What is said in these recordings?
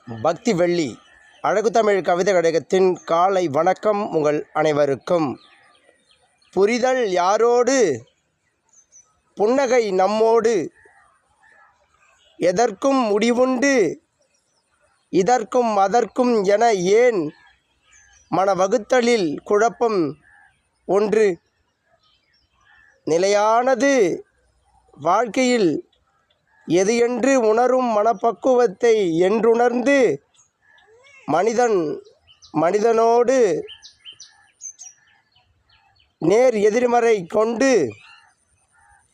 பக்தி வெள்ளி அழகு தமிழ் கவிதை கழகத்தின் காலை வணக்கம் உங்கள் அனைவருக்கும். புரிதல் யாரோடு, புன்னகை நம்மோடு, எதற்கும் முடிவுண்டு, இதற்கும் அதற்கும் என ஏன் மன வகுத்தலில் குழப்பம் ஒன்று. நிலையானது வாழ்க்கையில் எது என்று உணரும் மனப்பக்குவத்தை என்றுணர்ந்து மனிதனோடு நேர் எதிர்மறை கொண்டு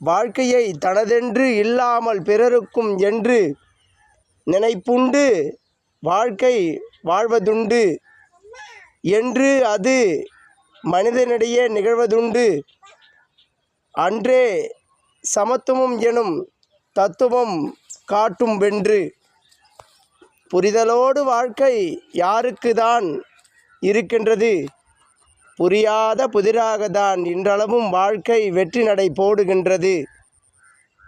வாழ்க்கையை தனதென்று இல்லாமல் பிறருக்கும் என்று நினைப்புண்டு வாழ்க்கை வாழ்வதுண்டு என்று அது மனிதனிடையே நிகழ்வதுண்டு. அன்றே சமத்துவம் எனும் தத்துவம் காட்டும் வென்று. புரிதலோடு வாழ்க்கை யாருக்கு தான் இருக்கின்றது? புரியாத புதிராகத்தான் இன்றளவும் வாழ்க்கை வெற்றி நடை போடுகின்றது.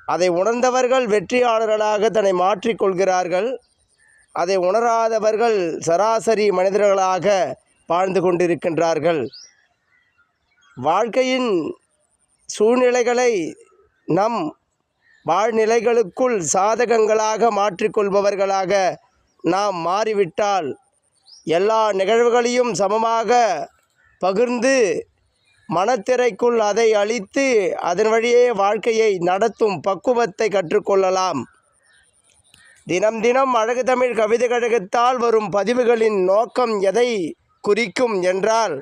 அதை உணர்ந்தவர்கள் வெற்றியாளர்களாக தன்னை மாற்றிக்கொள்கிறார்கள். அதை உணராதவர்கள் சராசரி மனிதர்களாக வாழ்ந்து கொண்டிருக்கின்றார்கள். வாழ்க்கையின் சூழ்நிலைகளை நம் வாழ்நிலைகளுக்குள் சாதகங்களாக மாற்றிக்கொள்பவர்களாக நாம் மாறிவிட்டால் எல்லா நிகழ்வுகளையும் சமமாக பகிர்ந்து மனத்திரைக்குள் அதை அழித்து அதன் வழியே வாழ்க்கையை நடத்தும் பக்குவத்தை கற்றுக்கொள்ளலாம். தினம் தினம் அழகு தமிழ் கவிதை கழகத்தால் வரும் பதிவுகளின் நோக்கம் எதை குறிக்கும் என்றால்,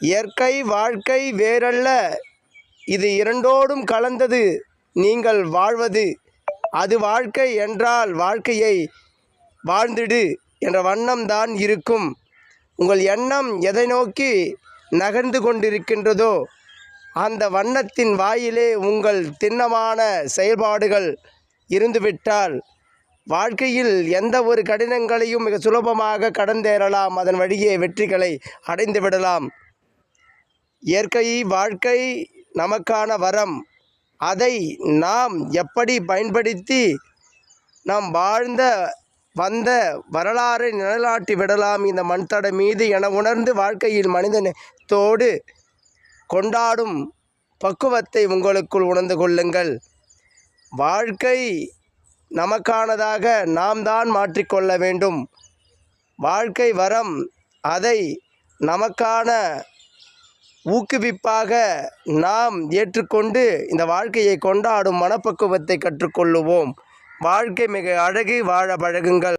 இயற்கை வாழ்க்கை வேறல்ல, இது இரண்டோடும் கலந்தது நீங்கள் வாழ்வது. அது வாழ்க்கை என்றால் வாழ்க்கையை வாழ்ந்திடு என்ற வண்ணம் தான் இருக்கும். உங்கள் எண்ணம் எதை நோக்கி நகர்ந்து கொண்டிருக்கின்றதோ அந்த வண்ணத்தின் வாயிலே உங்கள் திண்ணமான செயல்பாடுகள் இருந்துவிட்டால் வாழ்க்கையில் எந்த ஒரு கடினங்களையும் மிக சுலபமாக கடந்தேறலாம். அதன் வழியே வெற்றிகளை அடைந்து விடலாம். இயற்கை வாழ்க்கை நமக்கான வரம். அதை நாம் எப்படி பயன்படுத்தி நாம் வாழ்ந்த வந்த வரலாறை நிலைநாட்டி விடலாம் இந்த மண்தடை மீது என உணர்ந்து வாழ்க்கையில் மனிதனத்தோடு கொண்டாடும் பக்குவத்தை உங்களுக்குள் உணர்ந்து கொள்ளுங்கள். வாழ்க்கை நமக்கானதாக நாம் தான் மாற்றிக்கொள்ள வேண்டும். வாழ்க்கை வரம், அதை நமக்கான ஊக்குவிப்பாக நாம் ஏற்றுக்கொண்டு இந்த வாழ்க்கையை கொண்டாடும் மனப்பக்குவத்தை கற்றுக்கொள்ளுவோம். வாழ்க்கை மிக அழகு, வாழ பழகுங்கள்.